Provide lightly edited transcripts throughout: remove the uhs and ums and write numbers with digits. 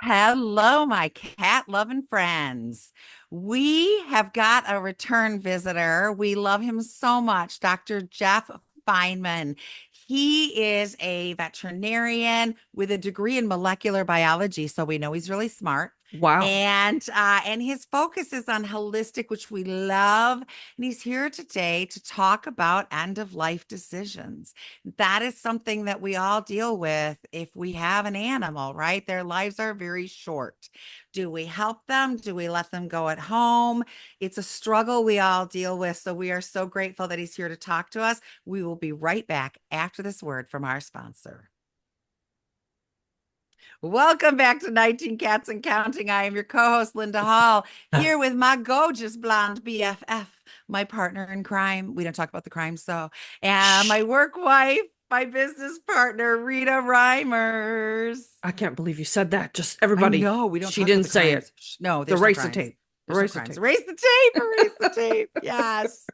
Hello, my cat loving friends. We have got a return visitor. We love him so much, Dr. Jeff Feinman. He is a veterinarian with a degree in molecular biology, so we know he's really smart. Wow. And his focus is on holistic, which we love. And he's here today to talk about end of life decisions. That is something that we all deal with if we have an animal, right? Their lives are very short. Do we help them? Do we let them go at home? It's a struggle we all deal with. So we are so grateful that he's here to talk to us. We will be right back after this word from our sponsor. Welcome back to 19 Cats and Counting. I am your co-host, Linda Hall, here with my gorgeous blonde BFF, my partner in crime. We don't talk about the crime, so, and Shh. my work wife, my business partner, Rita Reimers. I can't believe you said that. Just I everybody, know we don't she talk about didn't the say crimes. it. No, there's no Erase the crimes. tape. There's no Erase the crimes. tape. Erase the tape. Erase the tape. Yes.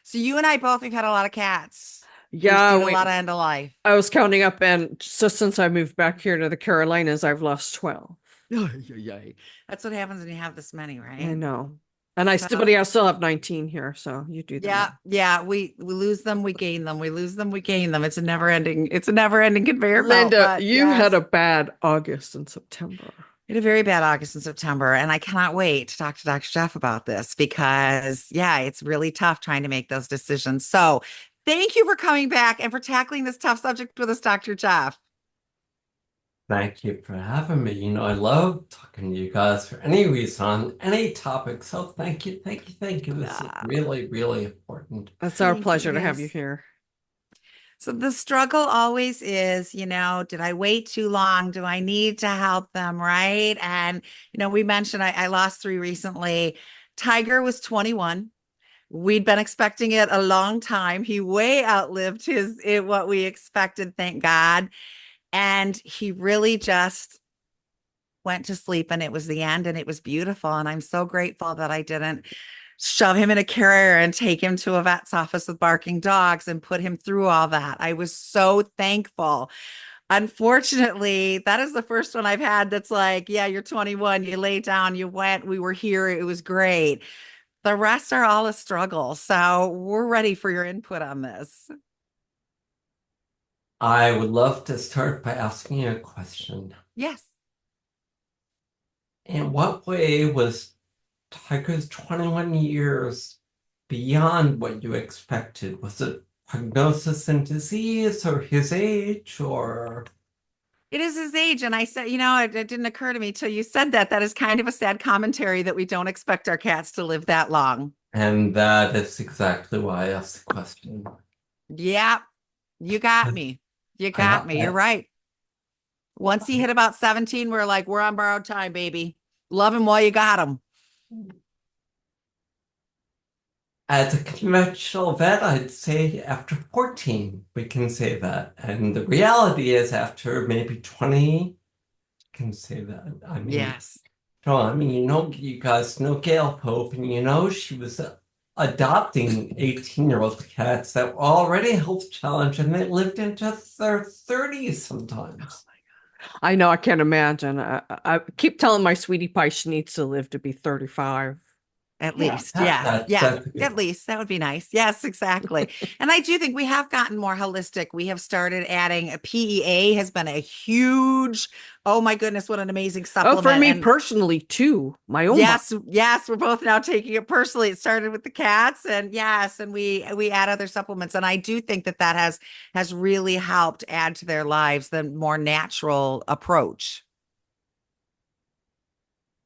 So you and I both, we've had a lot of cats. We've Yeah, seen a lot of end of life. I was counting up, and just since I moved back here to the Carolinas, I've lost 12. Yay. That's what happens when you have this many, I right? know. And I still, Tough. but I still have 19 here, so you do the Yeah, math. yeah. We lose them, we gain them. We lose them, we gain them. It's a never ending conveyor belt. Linda, But you had yes, a bad August and September. we had a very bad August and September, and I cannot wait to talk to Dr. Jeff about this because yeah, it's really tough trying to make those decisions. So thank you for coming back and for tackling this tough subject with us, Dr. Jeff. Thank you for having me. I love talking to you guys for any reason on any topic. So thank you, thank you, thank you. This is Ah, really, really important. It's our thank you. pleasure to have you Yes. here. So the struggle always is, did I wait too long? Do I need to help them? Right. And, we mentioned I lost three recently. Tiger was 21. We'd been expecting it a long time. He way outlived what we expected, thank God. And he really just went to sleep and it was the end and it was beautiful. And I'm so grateful that I didn't shove him in a carrier and take him to a vet's office with barking dogs and put him through all that. I was so thankful. Unfortunately, that is the first one I've had that's like, yeah, you're 21, you lay down, you went, we were here, it was great. The rest are all a struggle. So we're ready for your input on this. I would love to start by asking you a question. Yes. In what way was Tiger's 21 years beyond what you expected? Was it prognosis and disease or his age or... It is his age. And I said, it didn't occur to me till you said that. That is kind of a sad commentary that we don't expect our cats to live that long. And that is exactly why I asked the question. Yeah, you got me. You I, got me. You're I, right. Once he hit about 17, we're like, we're on borrowed time, baby. Love him while you got him. As a conventional vet, I'd say after 14, we can say that. And the reality is after maybe 20, you can say that. Yes. You guys know Gail Pope, and she was adopting 18-year-old cats that were already health challenged, and they lived into their 30s sometimes. I know, I can't imagine. I keep telling my sweetie pie she needs to live to be 35. At Yeah, least. Yes. Yeah. that's a good At one. least that would be nice. Yes, exactly. And I do think we have gotten more holistic. We have started adding a PEA has been a huge, oh my goodness, what an amazing Oh, for supplement. me And personally too, myoma. yes, yes, we're both now taking it personally. It started with the cats and yes, and we add other supplements. And I do think that has really helped add to their lives the more natural approach.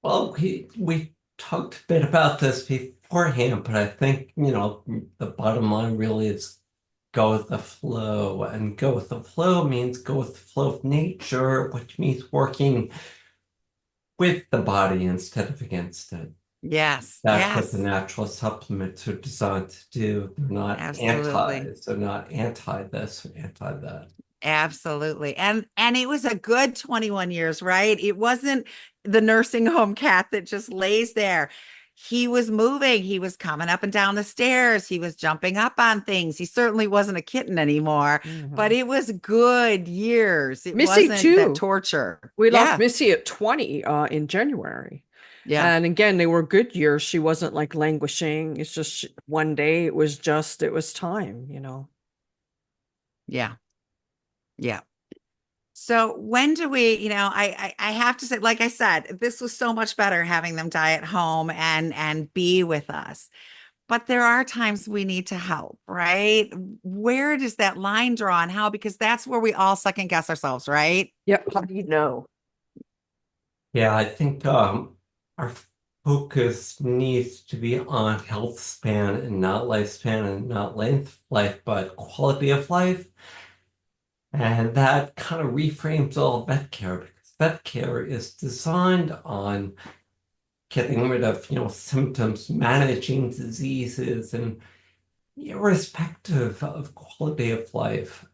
Well, we talked a bit about this beforehand, but I think, the bottom line really is go with the flow. And go with the flow means go with the flow of nature, which means working with the body instead of against it. Yes, That's what the yes, natural supplements are designed to do. absolutely. They're not anti this or anti that. Absolutely. And it was a good 21 years, right? It wasn't the nursing home cat that just lays there. he was moving. He was coming up and down the stairs. He was jumping up on things. He certainly wasn't a kitten anymore, but Mhm. it was good years. It Missy wasn't that too. torture. We lost Yeah. Missy at 20 in January. Yeah. And again, they were good years. She wasn't like languishing. It's just one day it was time, you know. Yeah. Yeah. So when do we, I have to say, like I said, this was so much better having them die at home and be with us. But there are times we need to help, right? Where does that line draw and how? Because that's where we all second guess ourselves, right? Yep. How do you know? Yeah, I think our focus needs to be on health span and not lifespan and not length of life, but quality of life. And that kind of reframes all vet care because vet care is designed on getting rid of, symptoms, managing diseases, and irrespective of quality of life.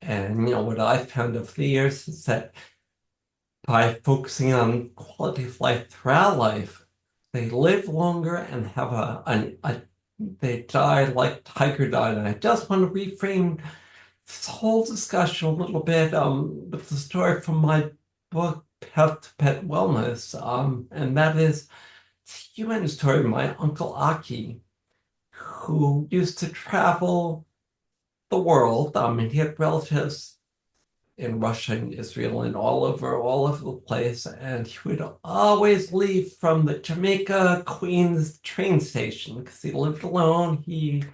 And, what I found over the years is that by focusing on quality of life throughout life, they live longer and have they die like Tiger died. And I just want to reframe this whole discussion a little bit with the story from my book, Pet to Pet Wellness. And that is it's a human story of my Uncle Aki, who used to travel the world. And he had relatives in Russia and Israel and all over the place. And he would always leave from the Jamaica Queens train station because he lived alone. He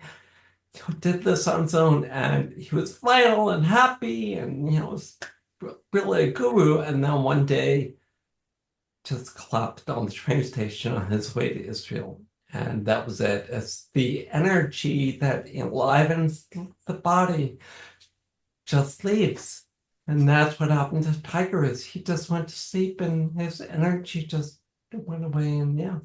did this on his own and he was vital and happy and, was really a guru. And then one day just collapsed on the train station on his way to Israel. And that was it. It's the energy that enlivens the body just leaves. And that's what happened to Tiger is he just went to sleep and his energy just went away. And yeah.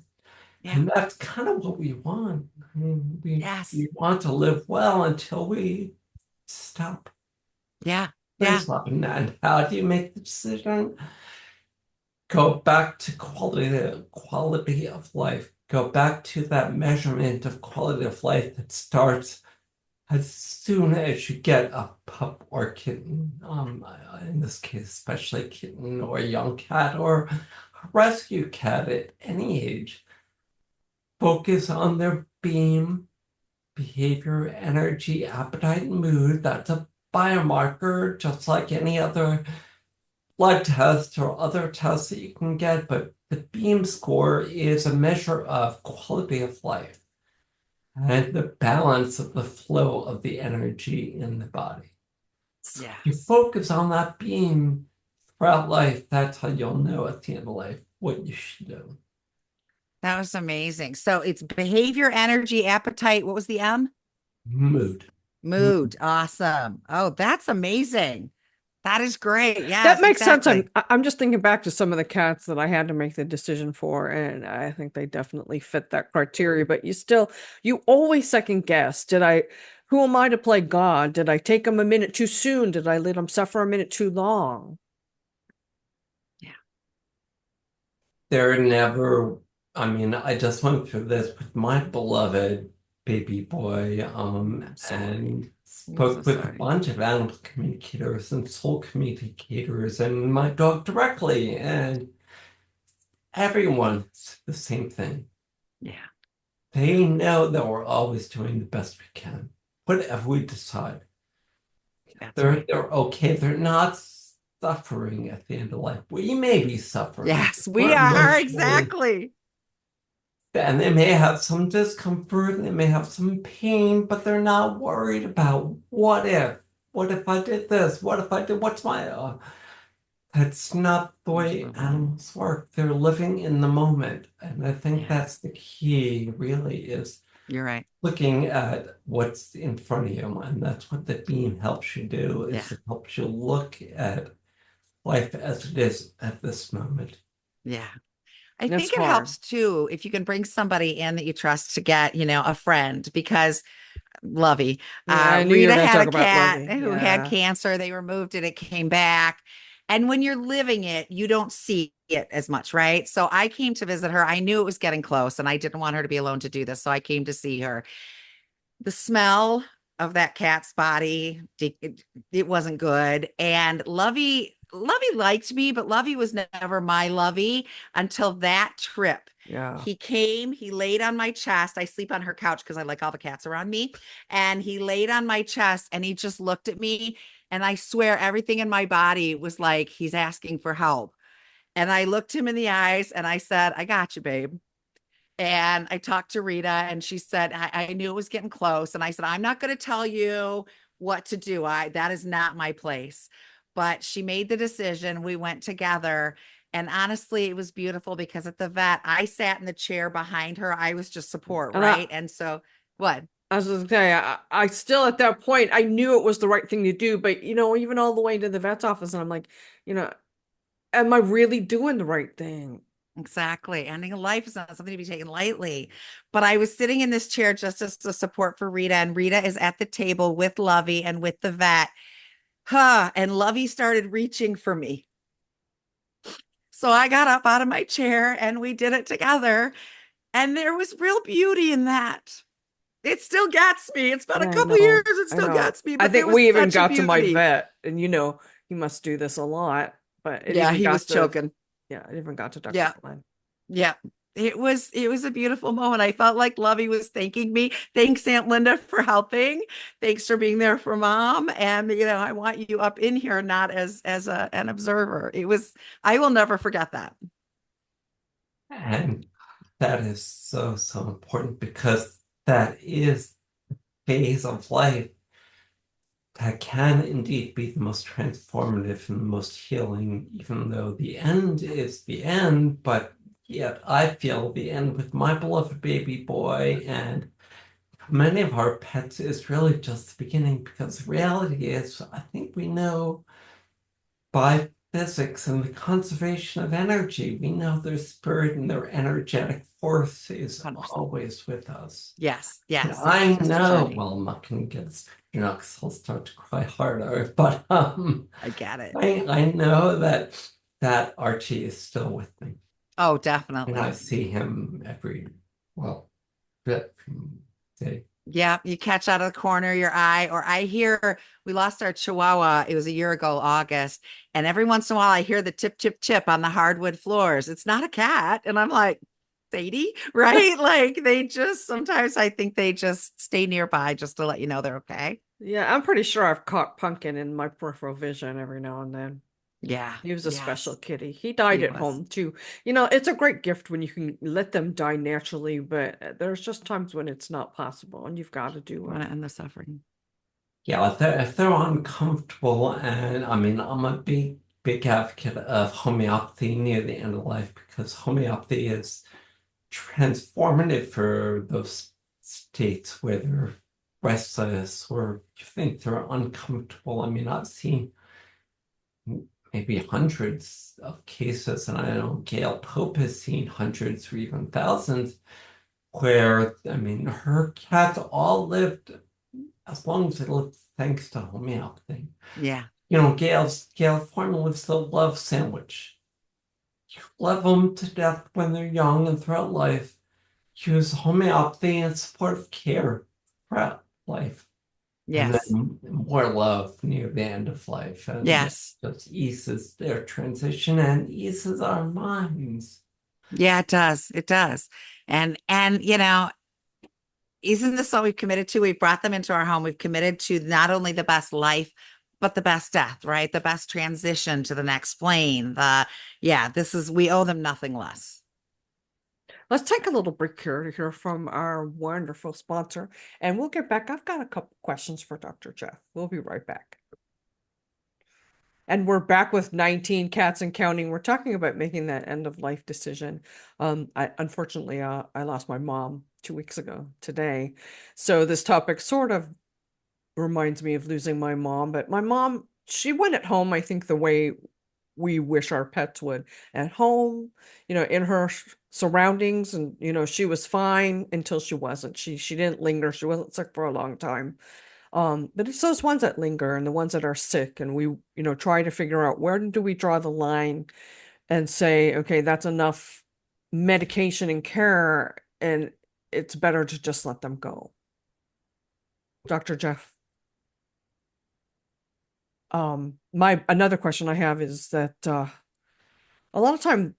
Yeah. And that's kind of what we want. I mean, Yes. we want to live well until we stop. Yeah. Then Yeah. stop. And how do you make the decision? Go back to quality of life. Go back to that measurement of quality of life that starts as soon as you get a pup or kitten, in this case, especially a kitten or a young cat or a rescue cat at any age, focus on their beam, behavior, energy, appetite, and mood. That's a biomarker, just like any other blood test or other tests that you can get. But the beam score is a measure of quality of life and the balance of the flow of the energy in the body. So if you Yes. focus on that beam throughout life, that's how you'll know at the end of life what you should do. That was amazing. So it's behavior, energy, appetite. What was the M? Mood. Mood. Awesome. Oh, that's amazing. That is great. That Yes, makes sense. exactly. I'm just thinking back to some of the cats that I had to make the decision for, and I think they definitely fit that criteria. But you always second guess. Who am I to play God? Did I take them a minute too soon? Did I let them suffer a minute too long? Yeah. They're never, I mean, I just went through this with my beloved baby boy, I'm sorry. and I'm so spoke with a sorry. bunch of animal communicators and soul communicators and my dog directly, and everyone's the same thing. Yeah. They know that we're always doing the best we can, whatever we decide. That's They're right. they're okay. They're not suffering at the end of life. We may be suffering. Yes, we We're are. emotionally, Exactly. and they may have some discomfort, they may have some pain, but they're not worried about what if I did this, what if I did, what's my, that's not the way Absolutely. animals work. They're living in the moment. And I think Yeah, that's the key, really, is you're right. looking at what's in front of you. And that's what the beam helps you do, Yeah. is it helps you look at life as it is at this moment. Yeah. I That's think it hard. helps too if you can bring somebody in that you trust to get, a friend because Lovey, Yeah, I knew you were Rita going to had talk a about cat Lovey. who had Yeah. cancer. They removed it. It came back. And when you're living it, you don't see it as much, right? So I came to visit her. I knew it was getting close and I didn't want her to be alone to do this. So I came to see her. The smell of that cat's body, it wasn't good. And Lovey liked me, but Lovey was never my Lovey until that trip. Yeah. He came, he laid on my chest. I sleep on her couch because I like all the cats around me. And he laid on my chest and he just looked at me. And I swear everything in my body was like, he's asking for help. And I looked him in the eyes and I said, I got you, babe. And I talked to Rita and she said, I knew it was getting close. And I said, I'm not going to tell you what to do. That is not my place. But she made the decision. We went together. And honestly, it was beautiful because at the vet, I sat in the chair behind her. I was just support, And right? And so what? I was gonna say, I still at that point, I knew it was the right thing to do, but even all the way to the vet's office, and I'm like, you know, am I really doing the right thing? Exactly. Ending a life is not something to be taken lightly. But I was sitting in this chair just as a support for Rita, and Rita is at the table with Lovey and with the vet. Huh. And Lovey started reaching for me. So I got up out of my chair and we did it together. And there was real beauty in that. It still gets me. It's been a Yeah, I couple years. know. It I still know. gets me, I but there think was we even such a got to my beauty. vet, and he must do this a lot, but it Yeah, even he was got to, choking. yeah, it even got to Dr. Yeah. Glenn. Yeah. It was a beautiful moment. I felt like Lovey was thanking me. Thanks, Aunt Linda, for helping. Thanks for being there for mom. And I want you up in here, not as an observer. I will never forget that. And that is so, so important because that is phase of life that can indeed be the most transformative and the most healing, even though the end is the end. But yet, I feel the end with my beloved baby boy and many of our pets is really just the beginning because the reality is, I think we know by physics and the conservation of energy, we know their spirit and their energetic force is 100%. always with us. Yes, And yes. It's I just a know, journey. well, I'm not going to get, because I'll start to cry harder, but I get it. I know that Archie is still with me, Oh, and I definitely. see him every, well, bit from day. Yeah, you catch out of the corner of your eye, or I hear we lost our Chihuahua. It was a year ago, August. And every once in a while I hear the tip, tip, tip on the hardwood floors. It's not a cat. And I'm like, Sadie, right? Like sometimes I think they just stay nearby just to let you know they're okay. Yeah, I'm pretty sure I've caught Pumpkin in my peripheral vision every now and then. Yeah. He was a special Yes, kitty. He died he at was. home too. It's a great gift when you can let them die naturally, but there's just times when it's not possible and you've got to do I want to end the suffering. Yeah, if they're uncomfortable, and I mean, I'm a big advocate of homeopathy near the end of life because homeopathy is transformative for those states where they're restless or you think they're uncomfortable. I mean, I've seen maybe hundreds of cases, and I know Gail Pope has seen hundreds or even thousands, where, I mean, her cats all lived as long as they lived thanks to homeopathy. Yeah. Gail formula was the love sandwich. You love them to death when they're young and throughout life. Use homeopathy and supportive care throughout life. And Yes. then more love near the end of life. And that Yes. just eases their transition and eases our minds. Yeah, it does. It does. And isn't this what we've committed to? We've brought them into our home. We've committed to not only the best life, but the best death, right? The best transition to the next plane. We owe them nothing less. Let's take a little break here to hear from our wonderful sponsor, and we'll get back. I've got a couple questions for Dr. Jeff. We'll be right back. And we're back with 19 cats and counting. We're talking about making that end of life decision. Unfortunately, I lost my mom 2 weeks ago today. So this topic sort of reminds me of losing my mom, but my mom, she went at home, I think, the way we wish our pets would at home, in her surroundings. And, she was fine until she wasn't. She didn't linger. She wasn't sick for a long time. But it's those ones that linger and the ones that are sick, and we, try to figure out where do we draw the line and say, okay, that's enough medication and care, and it's better to just let them go. Dr. Jeff. My another question I have is that a lot of time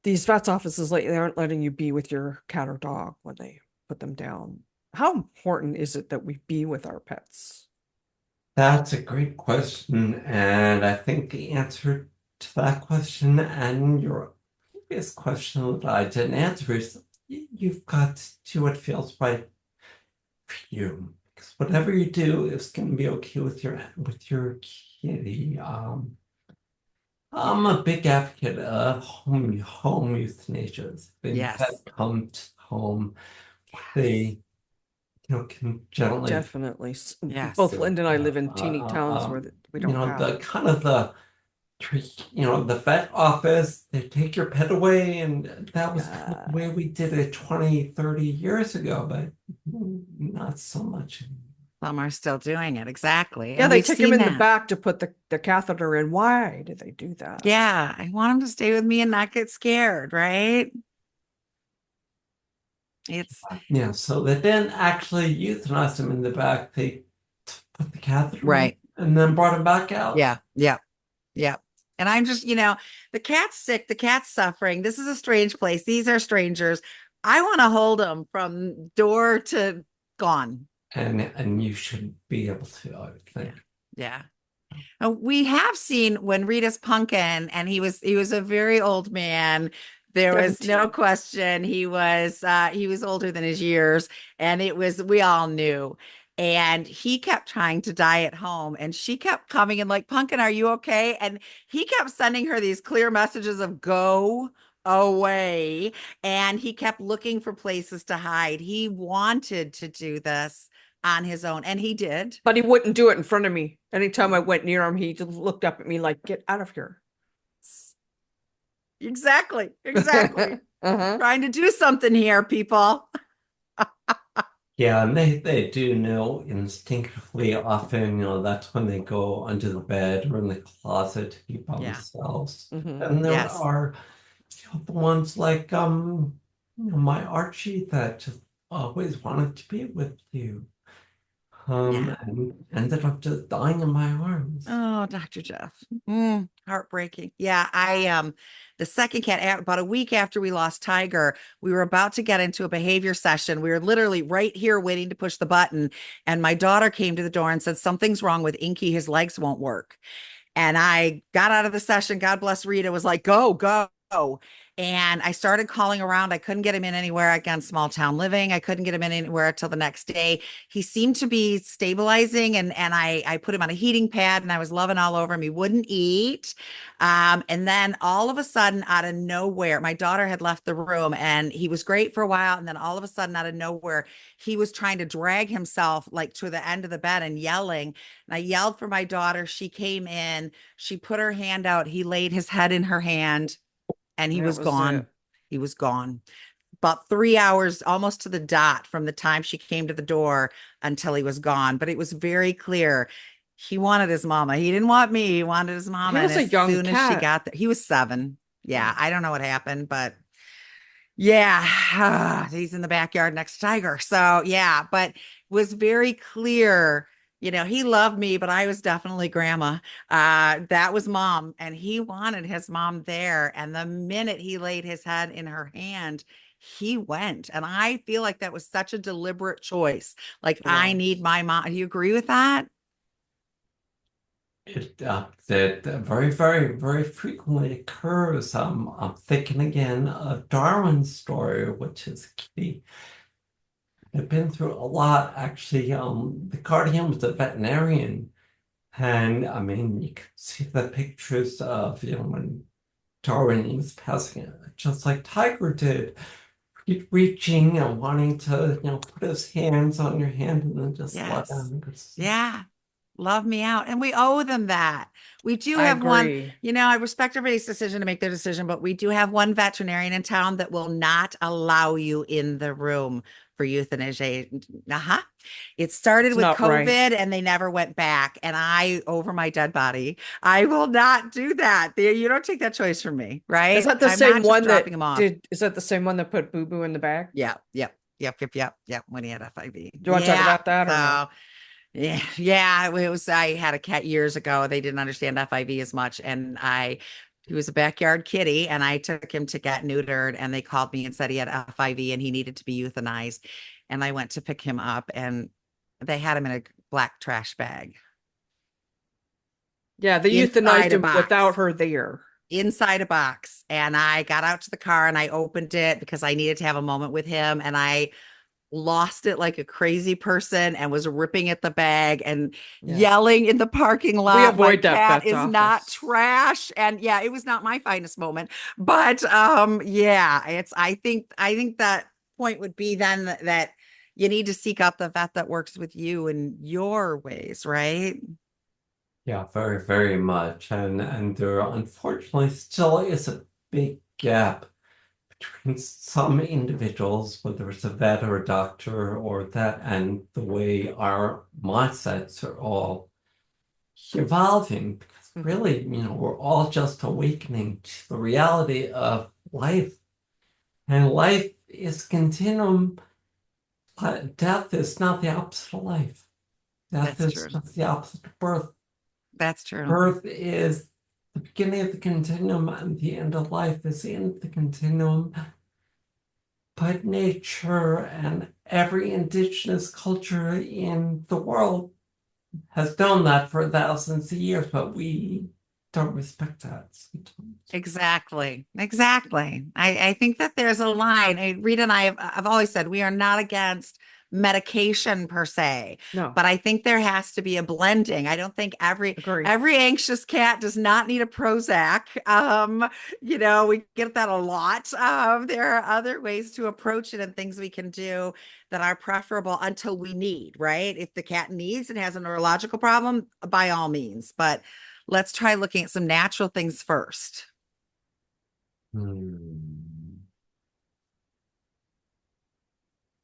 these vets offices lately aren't letting you be with your cat or dog when they put them down. How important is it that we be with our pets? That's a great question, and I think the answer to that question and your previous question that I didn't answer is you've got to do what feels right for you. Because whatever you do is going to be okay with your kitty. I'm a big advocate of home euthanasia. When Yes. pets come to home, Yes. they can gently Definitely. Both Yes. Linda and I live in teeny towns where we don't have. the kind of the the vet office, they take your pet away, and that was kind of the way Yeah. we did it 20, 30 years ago, but not so much anymore. Some are still doing it. Exactly. Yeah, And they we've take him seen in the that. back to put the catheter in. Why did they do that? Yeah. I want him to stay with me and not get scared, right? It's Yeah, so they didn't actually euthanize him in the back. They put the catheter in right. and then brought him back out. Yeah. Yeah. Yeah. And I'm just, the cat's sick, the cat's suffering. This is a strange place. These are strangers. I want to hold them from door to gone. And you should be able to, I would Yeah. think. Yeah. We have seen when Rita's pumpkin, and he was a very old man. There was no 17. question he was older than his years, and we all knew. And he kept trying to die at home, and she kept coming and like, Pumpkin, are you okay? And he kept sending her these clear messages of go away, and he kept looking for places to hide. He wanted to do this on his own, and he did. But he wouldn't do it in front of me. Anytime I went near him, he just looked up at me like, get out of here. Exactly. Exactly. Uh-huh. Trying to do something here, people. Yeah, and they do know instinctively often, that's when they go under the bed or in the closet to be by Yeah. themselves. Hmm. And there Yes. are the ones like my Archie that just always wanted to be with you. Yeah. And ended up just dying in my arms. Oh, Dr. Jeff. Heartbreaking. Yeah, the second cat, about a week after we lost Tiger, we were about to get into a behavior session. We were literally right here waiting to push the button. And my daughter came to the door and said, something's wrong with Inky. His legs won't work. And I got out of the session. God bless Rita, was like, go, go. And I started calling around. I couldn't get him in anywhere. Again, small town living. I couldn't get him in anywhere till the next day. He seemed to be stabilizing, and I put him on a heating pad, and I was loving all over him. He wouldn't eat. And then all of a sudden, out of nowhere, my daughter had left the room, and he was great for a while. And then all of a sudden, out of nowhere, he was trying to drag himself like to the end of the bed and yelling. And I yelled for my daughter. She came in. She put her hand out. He laid his head in her hand, and he That was was it. gone. He was gone. About 3 hours, almost to the dot, from the time she came to the door until he was gone. But it was very clear he wanted his mama. He didn't want me. He wanted his He mama. And was a as young soon as she cat. got there, he was 7. Yeah. Yeah, I don't know what happened, but yeah, he's in the backyard next to Tiger. So yeah, but was very clear. He loved me, but I was definitely grandma. That was mom, and he wanted his mom there. And the minute he laid his head in her hand, he went. And I feel like that was such a deliberate choice. Like, It I need was. my mom. Do you agree with that? It that very, very, very frequently occurs. I'm thinking again of Darwin's story, which is key. I've been through a lot, actually. The guardian was a veterinarian, and I mean, you can see the pictures of, when Darwin was passing it, just like Tiger did, reaching and wanting to, put his hands on your hand and then just let Yes. down and go to sleep. Yeah. love me out. And we owe them that. We do I have one, agree. I respect everybody's decision to make their decision, but we do have one veterinarian in town that will not allow you in the room for euthanasia. Uh-huh. It started It's with not right. COVID and they never went back. And I, over my dead body, I will not do that. You don't take that choice from me, Is right? that the I'm not same just one dropping that them off. did? Is that the same one that put Boo Boo in the bag? Yeah, yep. When he had FIV. Do you want to talk Yeah. about that or no? So yeah, it was. I had a cat years ago. They didn't understand FIV as much, and he was a backyard kitty, and I took him to get neutered, and they called me and said he had FIV and he needed to be euthanized, and I went to pick him up, and they had him in a black trash bag Yeah, they inside euthanized a him without box. her there. Inside a box, and I got out to the car and I opened it because I needed to have a moment with him, and I lost it like a crazy person and was ripping at the bag and Yeah. yelling in the parking We lot, my avoid that cat vet's is not office. trash. And yeah, it was not my finest moment, but yeah, I think that point would be then that you need to seek out the vet that works with you in your ways, right? Yeah, very, very much. And there unfortunately still is a big gap between some individuals, whether it's a vet or a doctor or that, and the way our mindsets are all evolving. Because Mhm. really, we're all just awakening to the reality of life. And life is continuum. Death is not the opposite of life. Death That's is true. just the opposite of birth. That's true. Birth is the beginning of the continuum, and the end of life is the end of the continuum. But nature and every indigenous culture in the world has known that for thousands of years, but we don't respect that sometimes. Exactly. Exactly. I think that there's a line. Rita and I have always said we are not against medication per se, No, but I think there has to be a blending. I don't think every agree. every anxious cat does not need a Prozac. We get that a lot. There are other ways to approach it and things we can do that are preferable until we need, right? If the cat needs and has a neurological problem, by all means, but let's try looking at some natural things first. Hmm.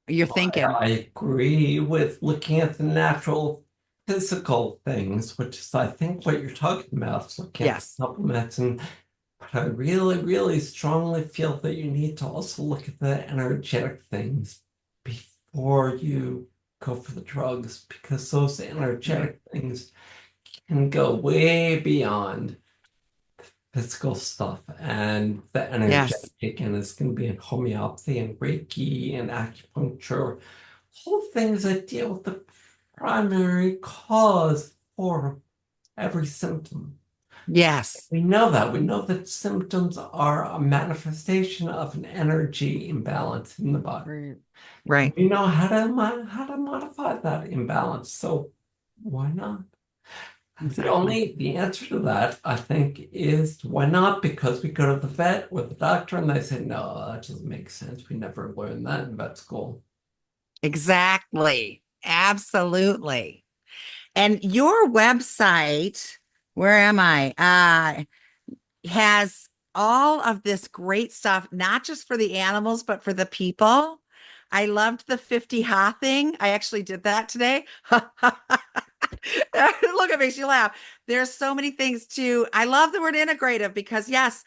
You're I, thinking, I agree with looking at the natural physical things, which is, I think, what you're talking about, looking at the yes, supplements. But I really, really strongly feel that you need to also look at the energetic things before you go for the drugs, because those right. energetic things can go way beyond physical stuff. And the energetic, Yes, again, is going to be in homeopathy and Reiki and acupuncture, whole things that deal with the primary cause for every symptom. yes, We know that. We know that symptoms are a manifestation of an energy imbalance in the body. Right. right. We know how to modify that imbalance. So why not? Exactly. The answer to that, I think, is why not? Because we go to the vet or the doctor and they say, no, that doesn't make sense. We never learned that in vet school. Exactly. Absolutely. And your website, where am I? Has all of this great stuff, not just for the animals, but for the people. I loved the 50 ha thing. I actually did that today. Look, it makes you laugh. There's so many things to, I love the word integrative because yes,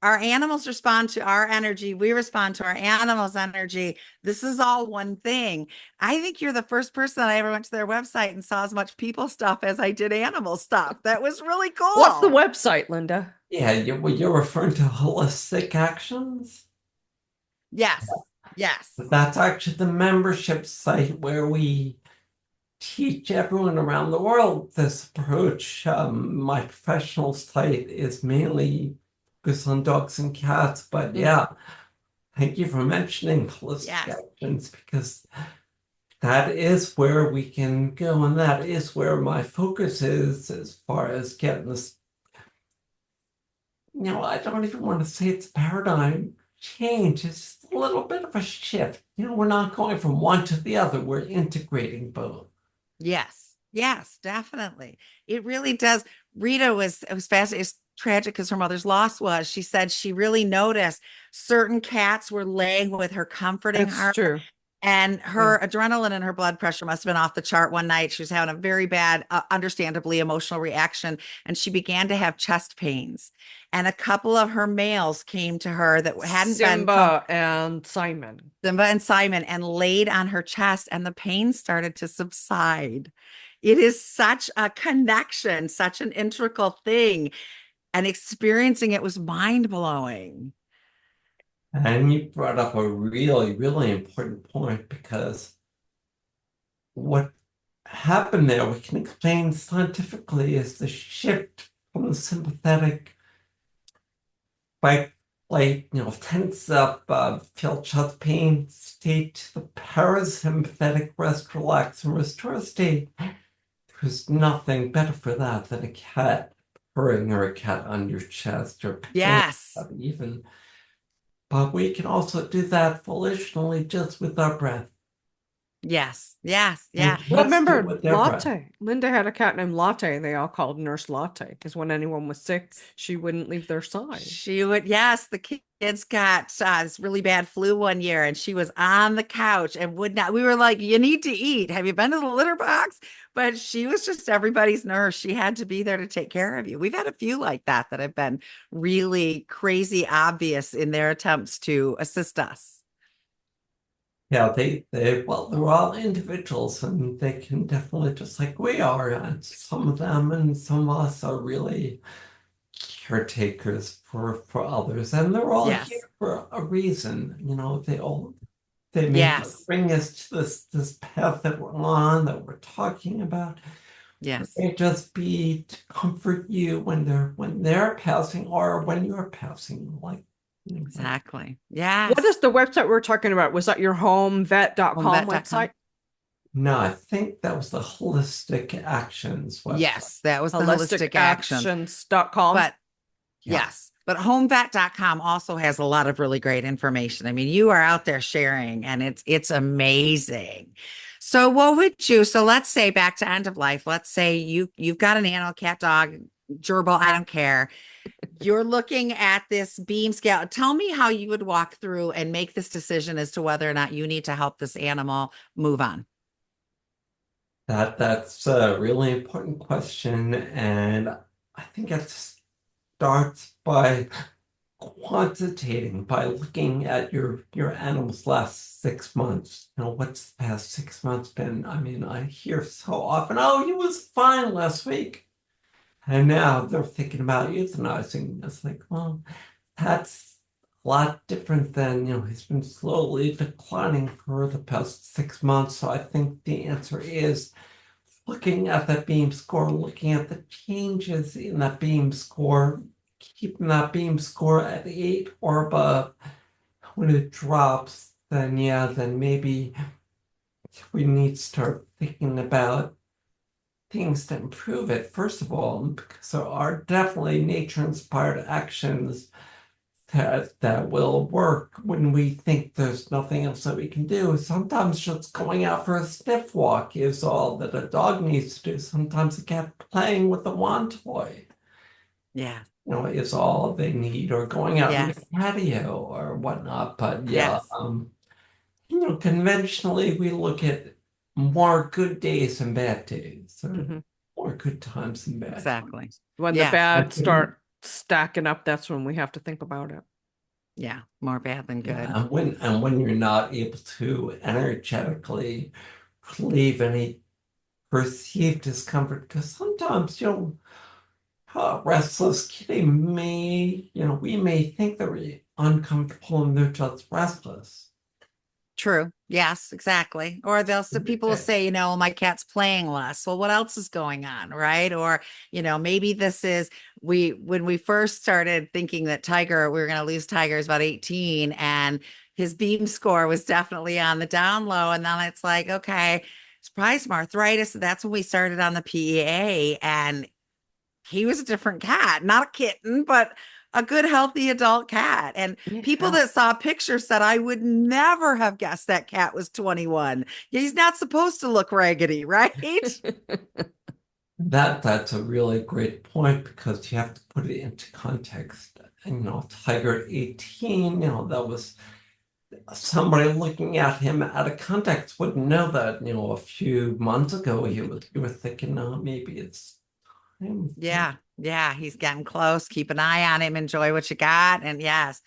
our animals respond to our energy. We respond to our animals' energy. This is all one thing. I think you're the first person that I ever went to their website and saw as much people stuff as I did animal stuff. That was really What's the cool. website, Linda? Yeah, you're referring to holistic actions? Yes. Yes. That's actually the membership site where we teach everyone around the world this approach. My professional site is mainly focused on dogs and cats, but Mhm. yeah, thank you for mentioning holistic Yes. actions because that is where we can go, and that is where my focus is as far as getting this. I don't even want to say it's a paradigm change. It's just a little bit of a shift. We're not going from one to the other. We're integrating both. Yes. Yes, definitely. It really does. Rita was, it was fascinating. It's tragic because her mother's loss was. She said she really noticed certain cats were laying with her, comforting That's her, true. and Yeah. her adrenaline and her blood pressure must have been off the chart one night. She was having a very bad, understandably emotional reaction, and she began to have chest pains. And a couple of her males came to her that hadn't been Simba and Simon. Simba and Simon, and laid on her chest, and the pain started to subside. It is such a connection, such an integral thing. And experiencing it was mind blowing. And you brought up a really, really important point because what happened there, we can explain scientifically, is the shift from the sympathetic fight, like, tense up, feel chest pain state to the parasympathetic rest, relax, and restore state. There's nothing better for that than a cat purring or a cat on your chest or picking Yes. up even. But we can also do that volitionally just with our breath Yes. Yes. Yeah. and Well, just do it remember with their breath. Latte. Linda had a cat named Latte, and they all called Nurse Latte because when anyone was sick, she wouldn't leave their side. She would, yes, the kids got this really bad flu one year, and she was on the couch and would not. We were like, "You need to eat. Have you been to the litter box?" But she was just everybody's nurse. She had to be there to take care of you. We've had a few like that have been really crazy obvious in their attempts to assist us. Yeah, well, they're all individuals and they can definitely, just like we are, and some of them and some of us are really caretakers for others, and they're all Yes. here for a reason. They may just Yes. bring us to this path that we're on, that we're talking about. Yes. May just be to comfort you when they're passing or when you're passing, like, but Exactly. What Yes. is the website we were talking about? Was that your homevet.com Homevet.com. website? no, I think that was the Holistic Actions website. Yes, that was the holistic actions. Holisticactions.com. But Yeah. yes, but homevet.com also has a lot of really great information. I mean, you are out there sharing, and it's amazing. So what would you, so let's say back to end of life, let's say you've got an animal, cat, dog, gerbil, I don't care. You're looking at this beam scale. Tell me how you would walk through and make this decision as to whether or not you need to help this animal move on. That's a really important question, and I think it starts by quantitating, by looking at your animal's last 6 months. What's the past 6 months been? I mean, I hear so often, "Oh, he was fine last week," and now they're thinking about euthanizing. It's like, well, that's a lot different than, he's been slowly declining for the past 6 months. So I think the answer is looking at that beam score, looking at the changes in that beam score, keeping that beam score at 8 or above. When it drops, then yeah, then maybe we need to start thinking about things to improve it. First of all, because there are definitely nature-inspired actions that will work when we think there's nothing else that we can do. Sometimes just going out for a sniff walk is all that a dog needs to do. Sometimes a cat playing with a wand toy, Yeah. is all they need, or going out in the Yes. patio or whatnot. But yeah, Yes. conventionally we look at more good days and bad days, or Mhm. more good times and bad Exactly. times. When the Yes. bad start stacking up, that's when we have to think about it. Yeah. More bad than Yeah, good. and when you're not able to energetically relieve any perceived discomfort, because sometimes, restless kitty we may think they're uncomfortable and they're just restless. True. Yes, exactly. Or people will say, my cat's playing less. Well, what else is going on? Right. Or, maybe this is when we first started thinking that we were going to lose Tiger is about 18, and his beam score was definitely on the down low. And then it's like, okay, it's probably some arthritis. So that's when we started on the PEA, and he was a different cat, not a kitten, but a good, healthy adult cat. And people Yeah. that saw pictures said, I would never have guessed that cat was 21. He's not supposed to look raggedy, right? That's a really great point because you have to put it into context. And, Tiger at 18, that was somebody looking at him out of context wouldn't know that, a few months ago you were thinking, oh, maybe it's him. Yeah. Yeah. He's getting close. Keep an eye on him. Enjoy what you got. And yes.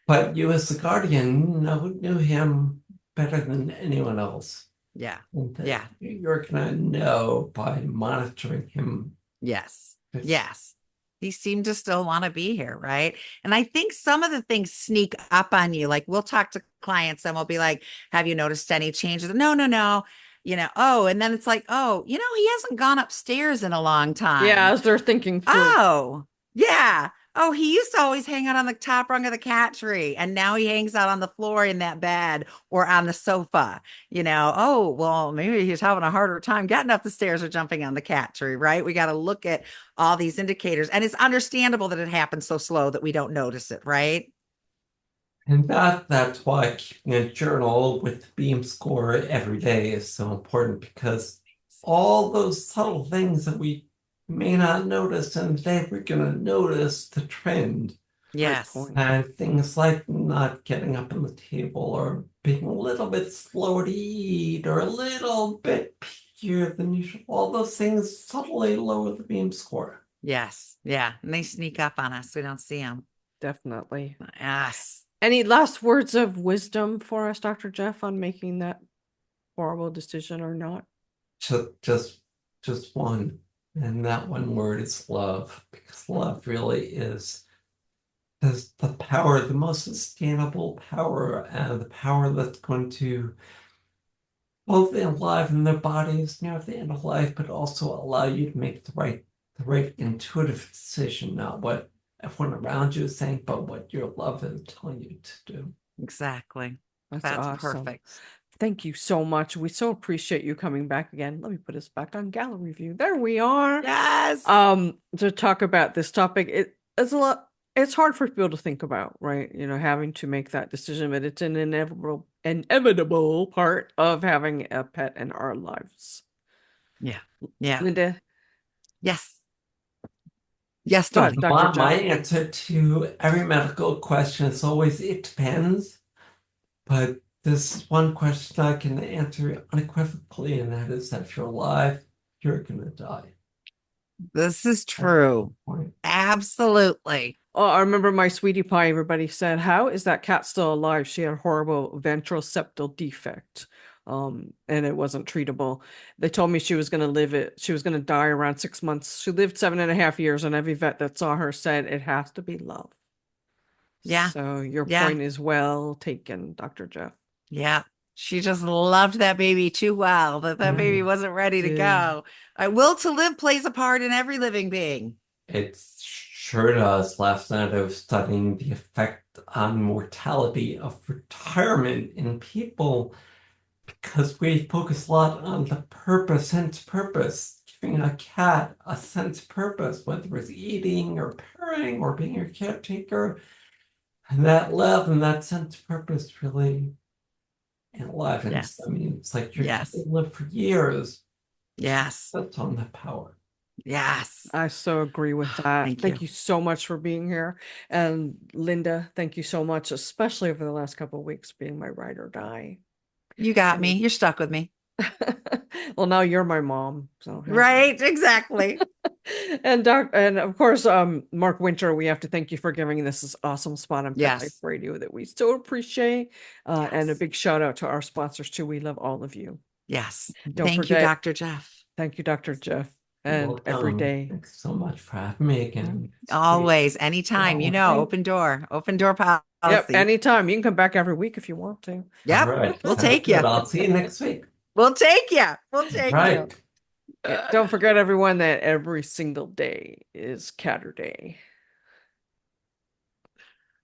But you as the guardian knew him better than anyone else. Yeah. And that Yeah. you're gonna know by monitoring him. Yes. It's, Yes. He seemed to still want to be here, right? And I think some of the things sneak up on you. Like we'll talk to clients and we'll be like, have you noticed any changes? No, no, no. Oh, and then it's like, oh, he hasn't gone upstairs in a long Yeah, time. as they're thinking through. Oh, yeah. Oh, he used to always hang out on the top rung of the cat tree, and now he hangs out on the floor in that bed or on the sofa. Oh, well, maybe he's having a harder time getting up the stairs or jumping on the cat tree, right? We got to look at all these indicators, and it's understandable that it happens so slow that we don't notice it, right? and that's why keeping a journal with beam score every day is so important because all those subtle things that we may not notice in the day, we're gonna notice the trend. Great Yes. point. And things like not getting up on the table or being a little bit slower to eat or a little bit pickier than usual, all those things subtly lower the beam score. Yes. Yeah. And they sneak up on us. We don't see them. Definitely. Yes. Any last words of wisdom for us, Dr. Jeff, on making that horrible decision or not? Just one. And that one word is love, because love really is the power, the most sustainable power, and the power that's going to both enliven their bodies near the end of life, but also allow you to make the right intuitive decision, not what everyone around you is saying, but what your love is telling you to do. Exactly. That's That's awesome. perfect. Thank you so much. We so appreciate you coming back again. Let me put us back on gallery view. There we are. Yes. To talk about this topic. It's a lot. It's hard for people to think about, right? Having to make that decision, but it's an inevitable part of having a pet in our lives. Yeah. Yeah. Linda, Yes. Yes, go ahead, darling. Dr. My Jeff. answer to every medical question is always it depends. But this one question I can answer unequivocally, and that is that if you're alive, you're gonna die. This is That's the true. point. Absolutely. Oh, I remember my sweetie pie. Everybody said, "How is that cat still alive?" She had a horrible ventral septal defect, and it wasn't treatable. They told me she was going to live it. She was going to die around 6 months. She lived 7.5 years, and every vet that saw her said it has to be love. Yeah. So your Yeah. point is well taken, Dr. Jeff. Yeah. She just loved that baby too well, that baby wasn't ready to Did. go. Will to live plays a part in every living being. It sure does. Last night I was studying the effect on mortality of retirement in people because we focus a lot on the purpose, sense purpose, giving a cat a sense purpose, whether it's eating or purring or being your caretaker. And that love and that sense purpose really enlivens. Yes. I mean, it's like your cat Yes. will live for years. Yes. That's on the power. Yes. I so agree with that. Thank Thank you. you so much for being here. And Linda, thank you so much, especially over the last couple of weeks, being my ride or die. You got me. And You're stuck with me. well, now you're my mom. So Right. Exactly. and of course, Mark Winter, we have to thank you for giving this awesome spot on Pet Life Yes. Radio that we so appreciate. And a Yes. big shout out to our sponsors too. We love all of you. Yes. Don't Thank you, forget, Dr. Jeff. thank you, Dr. Jeff. And every day. Thanks so much for having me again. Always, anytime, open door Yep, policy. anytime. You can come back every week if you want to. All Yep. right. We'll Sounds take good. you. I'll see you next week. We'll take you. We'll take you. Right. Don't forget, everyone, that every single day is Catterday.